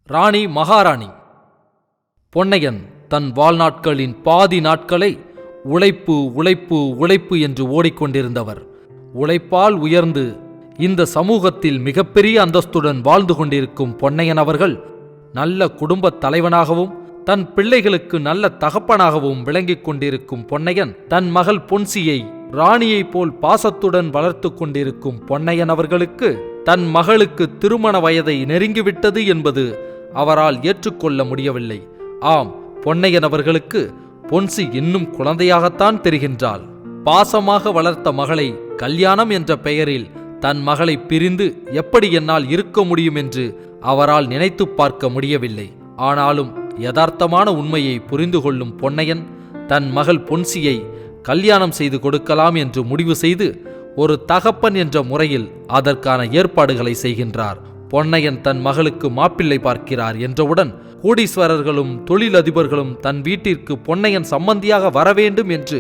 ராணி மகாராணி. பொன்னையன் தன் வாழ்நாட்களின் பாதி நாட்களை உழைப்பு உழைப்பு உழைப்பு என்று ஓடிக்கொண்டிருந்தவர். உழைப்பால் உயர்ந்து இந்த சமூகத்தில் மிகப்பெரிய அந்தஸ்துடன் வாழ்ந்து கொண்டிருக்கும் பொன்னையன் அவர்கள் நல்ல குடும்பத் தலைவனாகவும் தன் பிள்ளைகளுக்கு நல்ல தகப்பனாகவும் விளங்கிக் கொண்டிருக்கும் பொன்னையன் தன் மகள் பொன்சியை ராணியைப் போல் பாசத்துடன் வளர்த்து கொண்டிருக்கும் பொன்னையன் அவர்களுக்கு தன் மகளுக்கு திருமண வயதை நெருங்கிவிட்டது என்பது அவரால் ஏற்றுக்கொள்ள முடியவில்லை. ஆம், பொன்னையன் அவர்களுக்கு பொன்சி இன்னும் குழந்தையாகத்தான் தெரிகின்றாள். பாசமாக வளர்த்த மகளை கல்யாணம் என்ற பெயரில் தன் மகளை பிரிந்து எப்படி என்னால் இருக்க முடியும் என்று அவரால் நினைத்து பார்க்க முடியவில்லை. ஆனாலும் யதார்த்தமான உண்மையை புரிந்து கொள்ளும் பொன்னையன் தன் மகள் பொன்சியை கல்யாணம் செய்து கொடுக்கலாம் என்று முடிவு செய்து ஒரு தகப்பன் என்ற முறையில் அதற்கான ஏற்பாடுகளை செய்கின்றார். பொன்னையன் தன் மகளுக்கு மாப்பிள்ளை பார்க்கிறார் என்றவுடன் கோடீஸ்வரர்களும் தொழிலதிபர்களும் தன் வீட்டிற்கு பொன்னையன் சம்பந்தியாக வரவேண்டும் என்று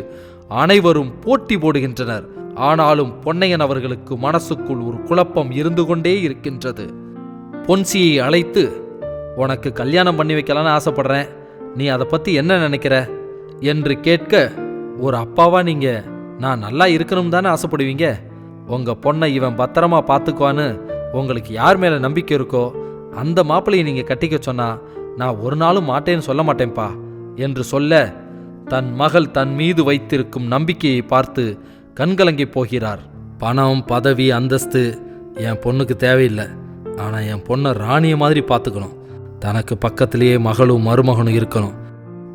அனைவரும் போட்டி போடுகின்றனர். ஆனாலும் பொன்னையன் அவர்களுக்கு மனசுக்குள் ஒரு குழப்பம் இருந்து கொண்டே இருக்கின்றது. பொன்சியை அழைத்து, உனக்கு கல்யாணம் பண்ணி வைக்கலான்னு ஆசைப்படுறேன், நீ அதை பற்றி என்ன நினைக்கிற என்று கேட்க, ஒரு அப்பாவா நீங்க நான் நல்லா இருக்கணும் தானே ஆசைப்படுவீங்க. உங்க பொண்ணை இவன் பத்திரமா பார்த்துக்குவான்னு உங்களுக்கு யார் மேல நம்பிக்கை இருக்கோ அந்த மாப்பிள்ளையை நீங்க கட்டிக்க சொன்னா நான் ஒரு நாளும் மாட்டேன்னு சொல்ல மாட்டேன்பா என்று சொல்ல, தன் மகள் தன் மீது வைத்திருக்கும் நம்பிக்கையை பார்த்து கண்கலங்கி போகிறார். பணம் பதவி அந்தஸ்து என் பொண்ணுக்கு தேவையில்லை, ஆனா என் பொண்ணை ராணிய மாதிரி பார்த்துக்கணும், தனக்கு பக்கத்திலேயே மகளும் மருமகனும் இருக்கணும்,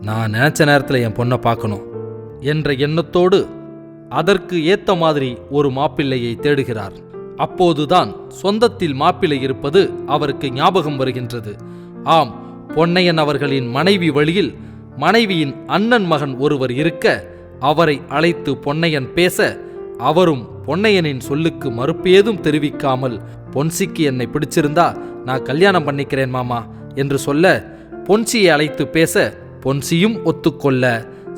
நான் நினைச்ச நேரத்தில் என் பொண்ணை பார்க்கணும் என்ற எண்ணத்தோடு அதற்கு ஏத்த மாதிரி ஒரு மாப்பிள்ளையை தேடுகிறார். அப்போதுதான் சொந்தத்தில் மாப்பிள்ளை இருப்பது அவருக்கு ஞாபகம் வருகின்றது. ஆம், பொன்னையன் அவர்களின் மனைவி வழியில் மனைவியின் அண்ணன் மகன் ஒருவர் இருக்க அவரை அழைத்து பொன்னையன் பேச, அவரும் பொன்னையனின் சொல்லுக்கு மறுப்பேதும் தெரிவிக்காமல், பொன்சிக்கு என்னை பிடிச்சிருந்தா நான் கல்யாணம் பண்ணிக்கிறேன் மாமா என்று சொல்ல, பொன்சியை அழைத்து பேச பொன்சியும் ஒத்துக்கொள்ள,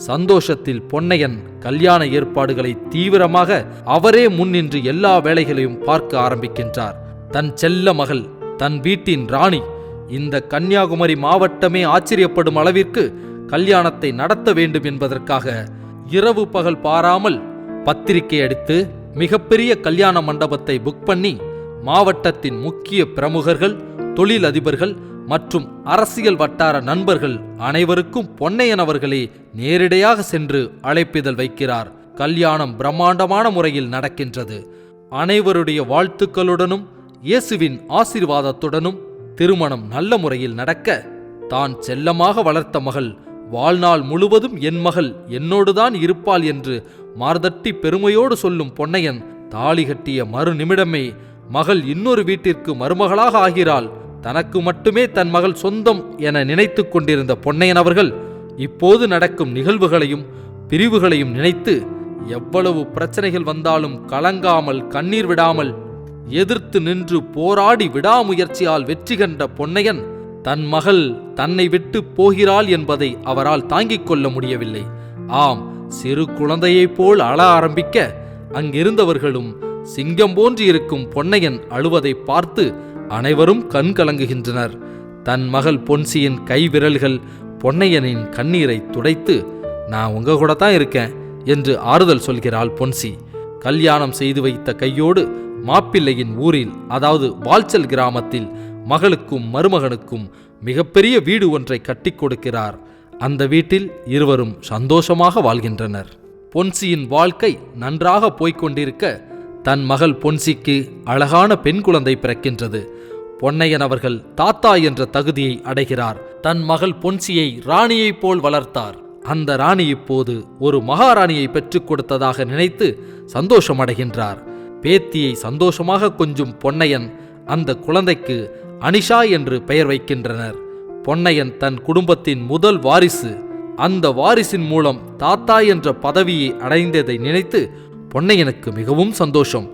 சந்தோஷத்தில் பொன்னையன் கல்யாண ஏற்பாடுகளை தீவிரமாக அவரே முன்னின்று எல்லா வேலைகளையும் பார்க்க ஆரம்பிக்கின்றார். தன் செல்ல மகள், தன் வீட்டின் ராணி, இந்த கன்னியாகுமரி மாவட்டமே ஆச்சரியப்படும் அளவிற்கு கல்யாணத்தை நடத்த வேண்டும் என்பதற்காக இரவு பகல் பாராமல் பத்திரிகை அடித்து மிகப்பெரிய கல்யாண மண்டபத்தை புக் பண்ணி மாவட்டத்தின் முக்கிய பிரமுகர்கள், தொழிலதிபர்கள் மற்றும் அரசியல் வட்டார நண்பர்கள் அனைவருக்கும் பொன்னையன் அவர்களே நேரிடையாக சென்று அழைப்பிதழ் வைக்கிறார். கல்யாணம் பிரம்மாண்டமான முறையில் நடக்கின்றது. அனைவருடைய வாழ்த்துக்களுடனும் இயேசுவின் ஆசீர்வாதத்துடனும் திருமணம் நல்ல முறையில் நடக்க, தான் செல்லமாக வளர்த்த மகள் வாழ்நாள் முழுவதும் என் மகள் என்னோடுதான் இருப்பாள் என்று மார்தட்டி பெருமையோடு சொல்லும் பொன்னையன் தாலி கட்டிய மறு நிமிடமே மகள் இன்னொரு வீட்டிற்கு மருமகளாக ஆகிறாள். தனக்கு மட்டுமே தன் மகள் சொந்தம் என நினைத்து கொண்டிருந்த பொன்னையன் அவர்கள் இப்போது நடக்கும் நிகழ்வுகளையும் பிரிவுகளையும் நினைத்து எவ்வளவு பிரச்சனைகள் வந்தாலும் கலங்காமல் கண்ணீர் விடாமல் எதிர்த்து நின்று போராடி விடாமுயற்சியால் வெற்றி கண்ட பொன்னையன் தன் மகள் தன்னை விட்டு போகிறாள் என்பதை அவரால் தாங்கிக் கொள்ள முடியவில்லை. ஆம், சிறு குழந்தையைப் போல் அழ ஆரம்பிக்க அங்கிருந்தவர்களும் சிங்கம் போன்று இருக்கும் பொன்னையன் அழுவதை பார்த்து அனைவரும் கண் கலங்குகின்றனர். தன் மகள் பொன்சியின் கை விரல்கள் பொன்னையனின் கண்ணீரை துடைத்து, நான் உங்க கூட தான் இருக்கேன் என்று ஆறுதல் சொல்கிறாள் பொன்சி. கல்யாணம் செய்து வைத்த கையோடு மாப்பிள்ளையின் ஊரில், அதாவது வால்ச்சல் கிராமத்தில் மகளுக்கும் மருமகனுக்கும் மிகப்பெரிய வீடு ஒன்றை கட்டி கொடுக்கிறார். அந்த வீட்டில் இருவரும் சந்தோஷமாக வாழ்கின்றனர். பொன்சியின் வாழ்க்கை நன்றாக போய்கொண்டிருக்க தன் மகள் பொன்சிக்கு அழகான பெண் குழந்தை பிறக்கின்றது. பொன்னையன் அவர்கள் தாத்தா என்ற தகுதியை அடைகிறார். தன் மகள் பொன்சியை ராணியைப் போல் வளர்த்தார். அந்த ராணி இப்போது ஒரு மகாராணியை பெற்றுக் கொடுத்ததாக நினைத்து சந்தோஷமடைகின்றார். பேத்தியை சந்தோஷமாக கொஞ்சும் பொன்னையன் அந்த குழந்தைக்கு அனிஷா என்று பெயர் வைக்கின்றனர். பொன்னையன் தன் குடும்பத்தின் முதல் வாரிசு. அந்த வாரிசின் மூலம் தாத்தா என்ற பதவியை அடைந்ததை நினைத்து பொன்னையனுக்கு மிகவும் சந்தோஷம்.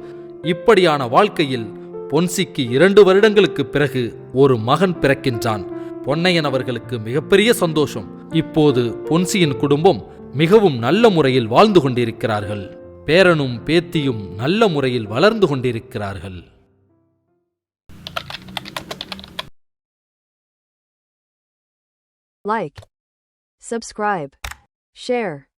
இப்படியான வாழ்க்கையில் பொன்சிக்கு 2 வருடங்களுக்கு பிறகு ஒரு மகன் பிறக்கின்றான். பொன்னையன் அவர்களுக்கு மிகப்பெரிய சந்தோஷம். இப்போது பொன்சியின் குடும்பம் மிகவும் நல்ல முறையில் வாழ்ந்து கொண்டிருக்கிறார்கள். பேரனும் பேத்தியும் நல்ல முறையில் வளர்ந்து கொண்டிருக்கிறார்கள். like, subscribe, share.